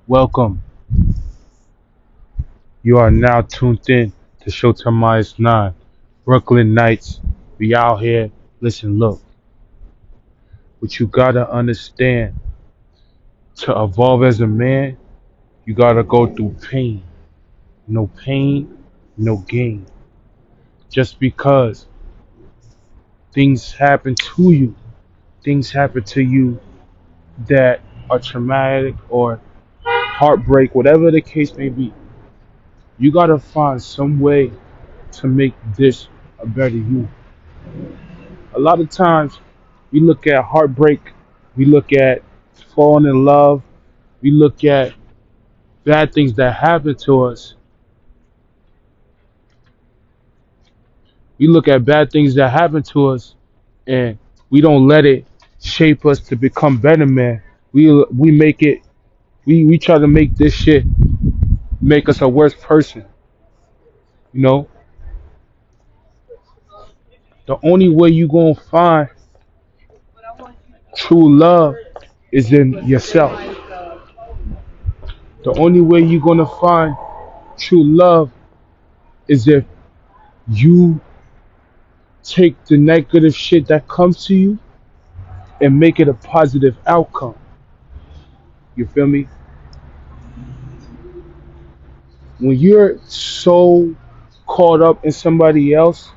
Welcome. You are now tuned in to Showtime Minus 9. Brooklyn Knights. We out here. Listen, look. What you gotta understand to evolve as a man, you gotta go through pain. No pain, no gain. Just because things happen to you, things happen to you that are traumatic or heartbreak, whatever the case may be, you gotta find some way to make this a better you. A lot of times we look at heartbreak, we look at falling in love, we look at bad things that happen to us, we look at bad things that happen to us, and we don't let it shape us to become better men. We make it we try to make this shit make us a worse person. You know, the only way you gonna find true love is in yourself. The only way you gonna find true love is if you take the negative shit that comes to you and make it a positive outcome. You feel me? When you're so caught up in somebody else,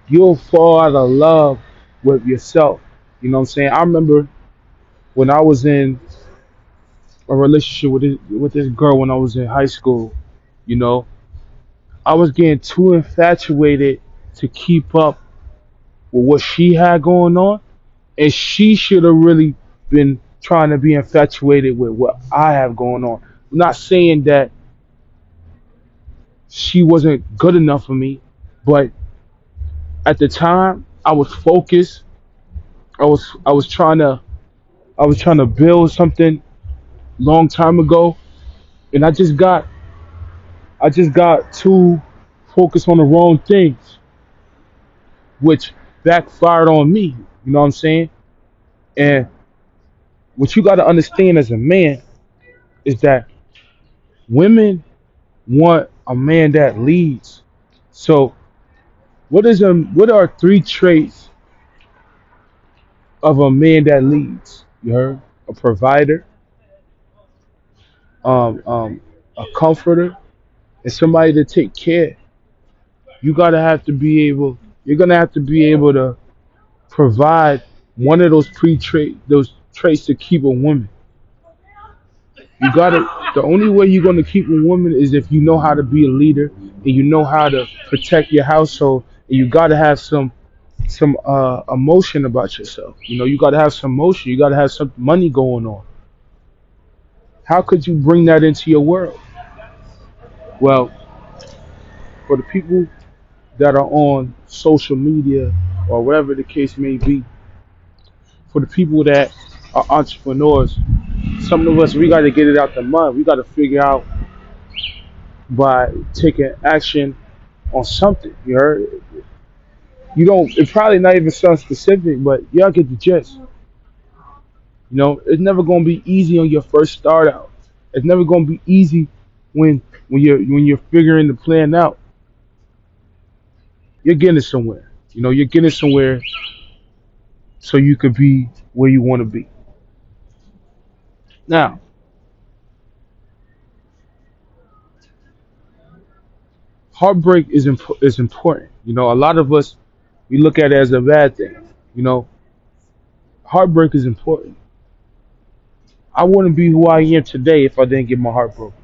you'll fall out of love with yourself. You know what I'm saying? I remember when I was in a relationship with this girl when I was in high school, you know, I was getting too infatuated to keep up with what she had going on, and she should have really been trying to be infatuated with what I have going on. I'm not saying that she wasn't good enough for me, but at the time I was focused. I was trying to build something long time ago, and I just got too focused on the wrong things, which backfired on me. You know what I'm saying? And what you got to understand as a man is that women want a man that leads. So, what are three traits of a man that leads? You heard? A provider, um, um, a comforter, and somebody to take care. You gotta have to be able. You're gonna have to be able to provide one of those traits to keep a woman. You gotta. The only way you're gonna keep a woman is if you know how to be a leader and you know how to protect your household. And you gotta have some emotion about yourself. You know, you gotta have some motion. You gotta have some money going on. How could you bring that into your world? Well, for the people that are on social media or whatever the case may be, for the people that are entrepreneurs, some of us we got to get it out the mud. We got to figure out by taking action on something. You heard? You don't. It's probably not even something specific, but y'all get the gist. You know, it's never gonna be easy on your first start out. It's never gonna be easy when you're figuring the plan out. You're getting somewhere. You know, you're getting somewhere so you could be where you want to be. Now, heartbreak is important. You know, a lot of us we look at it as a bad thing. You know, heartbreak is important. I wouldn't be who I am today if I didn't get my heart broken.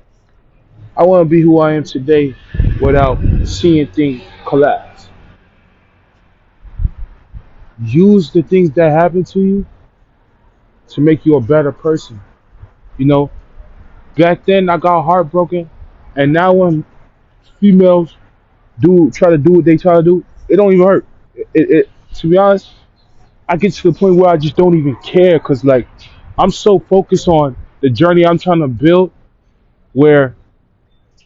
I wouldn't be who I am today without seeing things collapse. Use the things that happen to you to make you a better person. You know, back then I got heartbroken, and now when females do try to do what they try to do, it don't even hurt. To be honest, I get to the point where I just don't even care because like I'm so focused on the journey I'm trying to build, where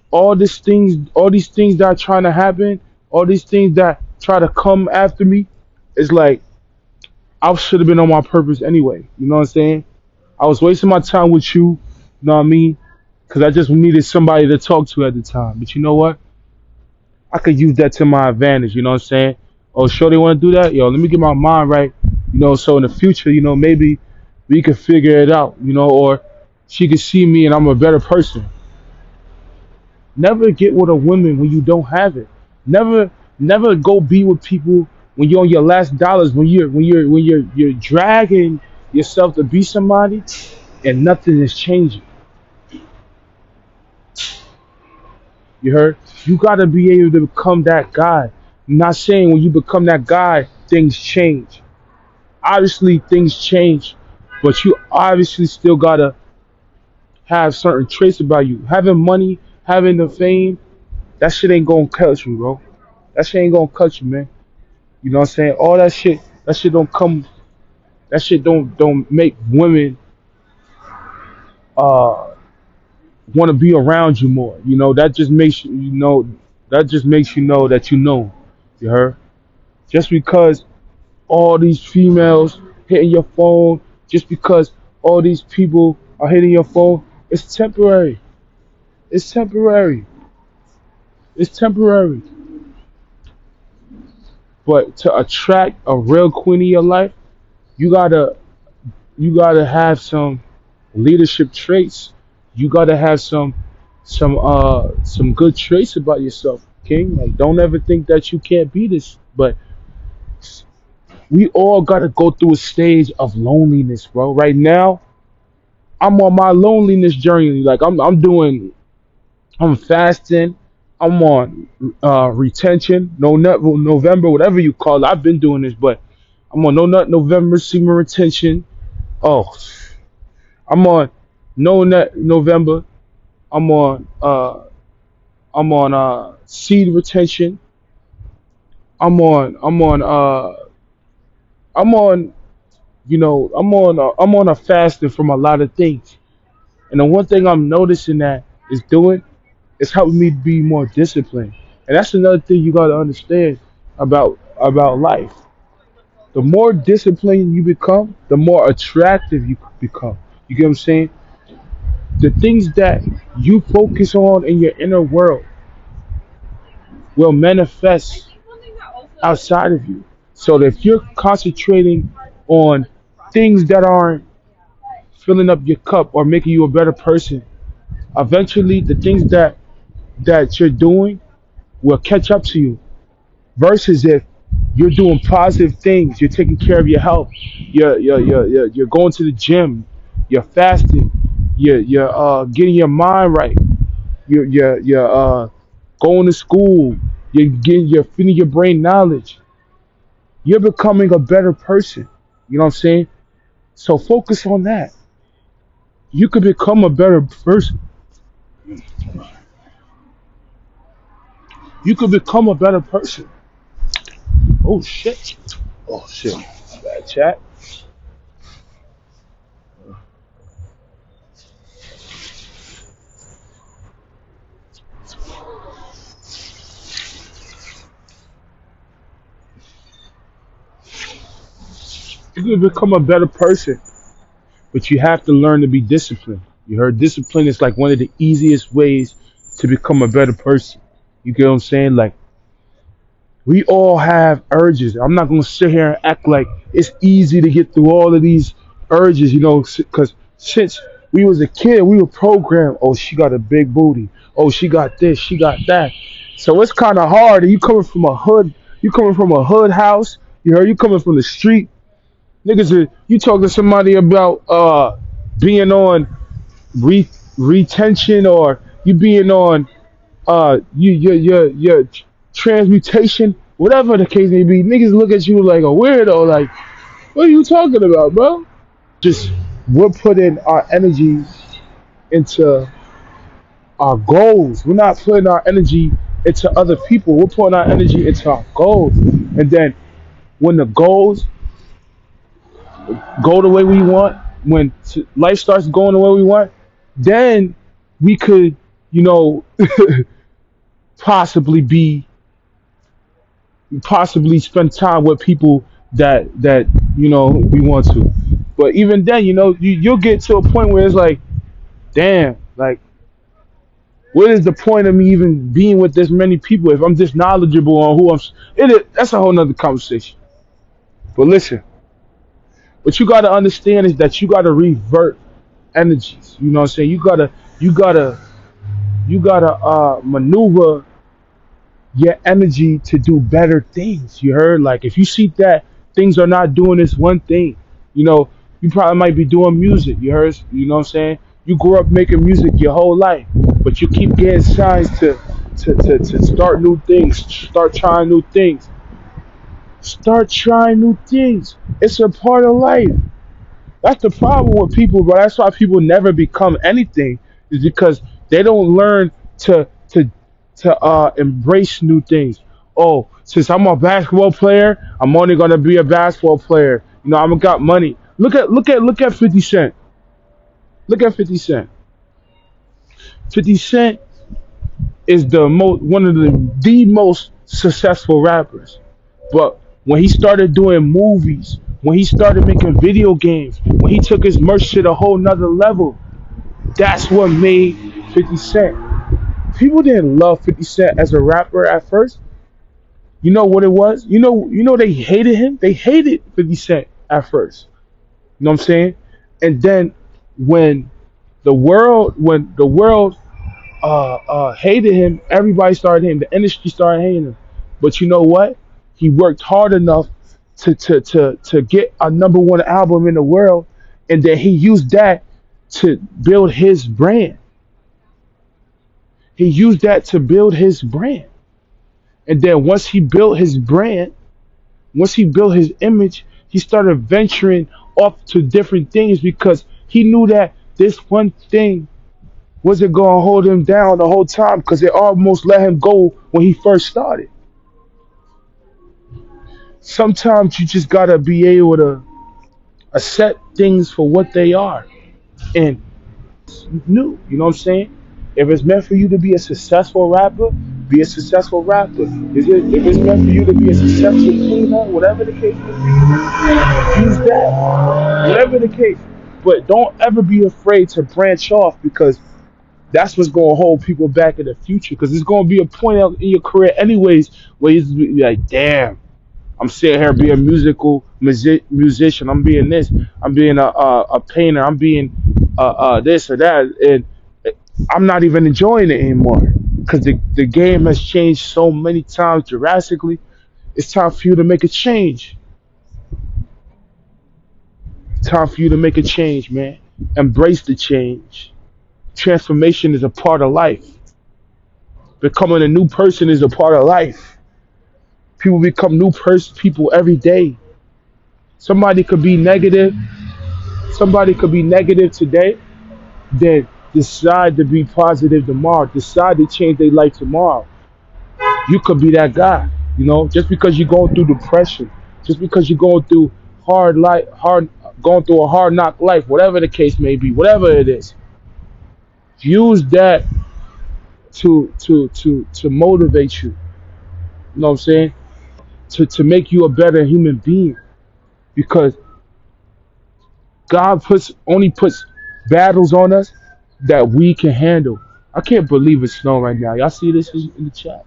all these things that are trying to happen, all these things that try to come after me, it's like I should have been on my purpose anyway. You know what I'm saying? I was wasting my time with you. You know what I mean? Because I just needed somebody to talk to at the time. But you know what? I could use that to my advantage. You know what I'm saying? Oh, sure they want to do that? Yo, let me get my mind right. You know, so in the future, you know, maybe we could figure it out. You know, or she could see me and I'm a better person. Never get with a woman when you don't have it. Never, never go be with people when you're on your last dollars. When you're dragging yourself to be somebody and nothing is changing. You heard? You gotta be able to become that guy. I'm not saying when you become that guy, things change. Obviously, things change, but you obviously still gotta have certain traits about you. Having money, having the fame, that shit ain't gonna cut you, bro. That shit ain't gonna cut you, man. You know what I'm saying? All that shit don't come. That shit don't make women uh want to be around you more. You know that just makes you know. That just makes you know that you know. You heard? Just because all these females hitting your phone, just because all these people are hitting your phone, it's temporary. It's temporary. It's temporary. But to attract a real queen in your life, you gotta you gotta have some leadership traits. You gotta have some good traits about yourself, King. Like don't ever think that you can't be this. But we all gotta go through a stage of loneliness, bro. Right now, I'm on my loneliness journey. Like I'm fasting. I'm on retention, no nut November, whatever you call it. I've been doing this, but I'm on no nut November, semen retention. Oh, I'm on no nut November. I'm on seed retention. I'm on I'm on a fasting from a lot of things. And the one thing I'm noticing that is doing is helping me be more disciplined. And that's another thing you gotta understand about life. The more disciplined you become, the more attractive you become. You get what I'm saying? The things that you focus on in your inner world will manifest outside of you. So if you're concentrating on things that aren't filling up your cup or making you a better person, eventually the things that you're doing will catch up to you. Versus if you're doing positive things, you're taking care of your health, you're going to the gym, you're fasting, you're getting your mind right, you're going to school, you're feeding your brain knowledge, you're becoming a better person. You know what I'm saying? So focus on that. You could become a better person. You could become a better person. Oh shit. Oh shit. Bad chat. You could become a better person, but you have to learn to be disciplined. You heard discipline is like one of the easiest ways to become a better person. You get what I'm saying? Like we all have urges. I'm not gonna sit here and act like it's easy to get through all of these urges, you know, because since we was a kid, we were programmed. Oh, she got a big booty. Oh, she got this. She got that. So it's kind of hard. And you coming from a hood. You coming from a hood house. You heard? You coming from the street. Niggas, you talk to somebody about being on retention or you being on your transmutation, whatever the case may be. Niggas look at you like a weirdo. Like, what are you talking about, bro? Just we're putting our energy into our goals. We're not putting our energy into other people. We're putting our energy into our goals. And then when the goals go the way we want, when life starts going the way we want, then we could, you know, possibly be, possibly spend time with people that you know we want to. But even then, you know, you'll get to a point where it's like damn, like, what is the point of me even being with this many people if I'm just knowledgeable on who I'm? That's a whole nother conversation. But listen, what you gotta understand is that you gotta revert energies. You know what I'm saying? You gotta, you gotta maneuver your energy to do better things. You heard? Like if you see that things are not doing this one thing, you know, you probably might be doing music. You heard? You know what I'm saying? You grew up making music your whole life, but you keep getting signs to start new things, start trying new things. Start trying new things. It's a part of life. That's the problem with people, bro. That's why people never become anything, is because they don't learn to embrace new things. Oh, since I'm a basketball player, I'm only gonna be a basketball player. You know, I'm got money. Look at 50 Cent. Look at 50 Cent. 50 Cent is one of the most successful rappers. But when he started doing movies, when he started making video games, when he took his merch to a whole nother level, that's what made 50 Cent. People didn't love 50 Cent as a rapper at first. You know what it was? You know they hated him. They hated 50 Cent at first. You know what I'm saying? And then when when the world hated him, everybody started hating. The industry started hating him. But you know what? He worked hard enough to get a number one album in the world, and then he used that to build his brand. He used that to build his brand. And then once he built his image, he started venturing off to different things because he knew that this one thing wasn't going to hold him down the whole time because it almost let him go when he first started. Sometimes you just got to be able to accept things for what they are. And new, you know what I'm saying? If it's meant for you to be a successful rapper, be a successful rapper. If it's meant for you to be a successful cleaner, whatever the case may be, use that. Whatever the case. But don't ever be afraid to branch off because that's what's going to hold people back in the future. Because there's going to be a point out in your career, anyways, where you be like, damn, I'm sitting here being a musician. I'm being this. I'm being a painter. I'm being this or that. And I'm not even enjoying it anymore. Because the game has changed so many times drastically. It's time for you to make a change. Time for you to make a change, man. Embrace the change. Transformation is a part of life. Becoming a new person is a part of life. People become people every day. Somebody could be negative. Somebody could be negative today, then decide to be positive tomorrow. Decide to change their life tomorrow. You could be that guy. You know, just because you're going through depression, just because you're going through going through a hard knock life, whatever the case may be, whatever it is, use that to motivate you. You know what I'm saying? To make you a better human being, because God only puts battles on us that we can handle. I can't believe it's snowing right now. Y'all see this in the chat?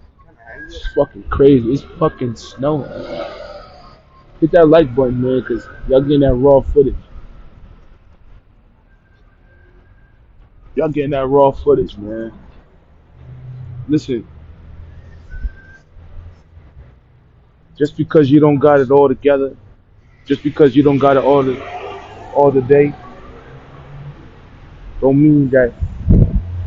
It's fucking crazy. It's fucking snowing. Hit that like button, man, because y'all getting that raw footage. Y'all getting that raw footage, man. Listen, just because you don't got it all together, just because you don't got it all the day, don't mean that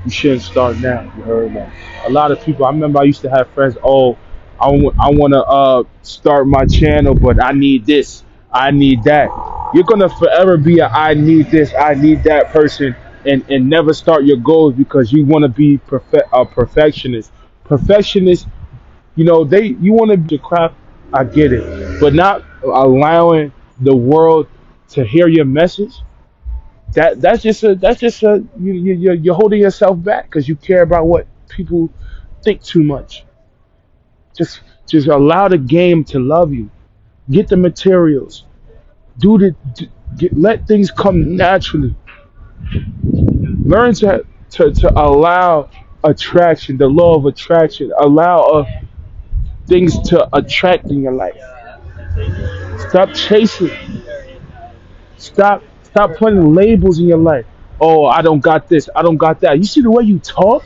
you shouldn't start now. You heard that? A lot of people. I remember I used to have friends. Oh, I want to start my channel, but I need this. I need that. You're gonna forever be a I need this, I need that person, and never start your goals because you want to be a perfectionist. Perfectionist, you want to be a crap. I get it, but not allowing the world to hear your message. That's just a you're holding yourself back because you care about what people think too much. Just allow the game to love you. Get the materials. Do the let things come naturally. Learn to allow attraction, the law of attraction, allow things to attract in your life. Stop chasing. Stop putting labels in your life. Oh, I don't got this. I don't got that. You see the way you talk?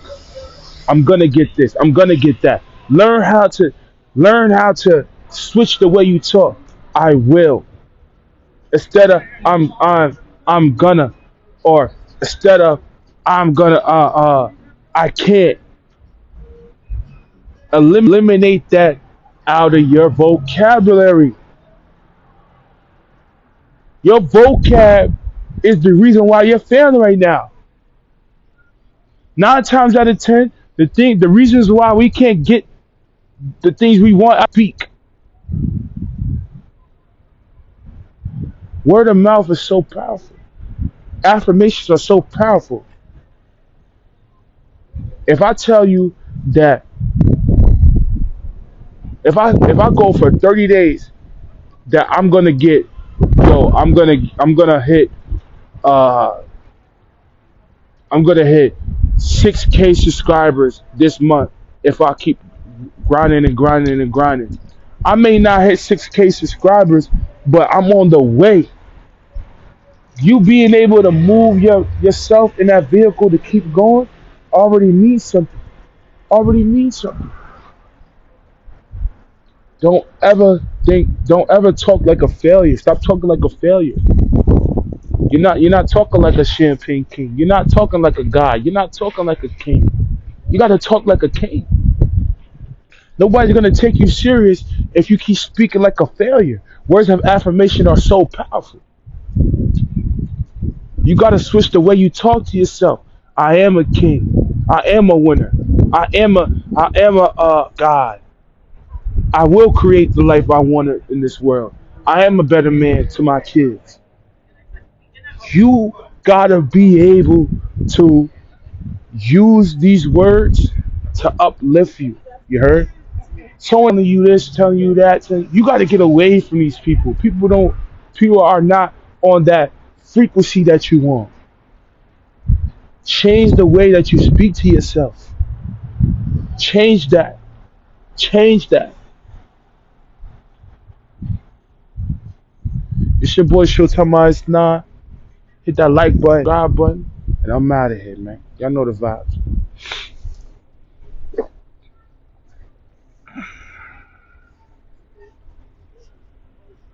I'm gonna get this. I'm gonna get that. Learn how to switch the way you talk. I will, instead of I'm gonna, or instead of I'm gonna I can't. Eliminate that out of your vocabulary. Your vocab is the reason why you're failing right now. 9 times out of 10, the reasons why we can't get the things we want, I speak. Word of mouth is so powerful. Affirmations are so powerful. If I tell you that, if I go for 30 days that I'm gonna get, I'm gonna hit uh I'm gonna hit 6K subscribers this month if I keep grinding and grinding and grinding. I may not hit 6K subscribers, but I'm on the way. You being able to move yourself in that vehicle to keep going already means something. Already means something. Don't ever talk like a failure. Stop talking like a failure. You're not talking like a champagne king. You're not talking like a god. You're not talking like a king. You gotta talk like a king. Nobody's gonna take you serious if you keep speaking like a failure. Words of affirmation are so powerful. You gotta switch the way you talk to yourself. I am a king. I am a winner. I am a God. I will create the life I wanted in this world. I am a better man to my kids. You gotta be able to use these words to uplift you. You heard? Telling you this, telling you that. You got to get away from these people. People are not on that frequency that you want. Change the way that you speak to yourself. Change that. Change that. It's your boy Showtime. It's not. Hit that like button, subscribe button, and I'm out of here, man. Y'all know the vibes.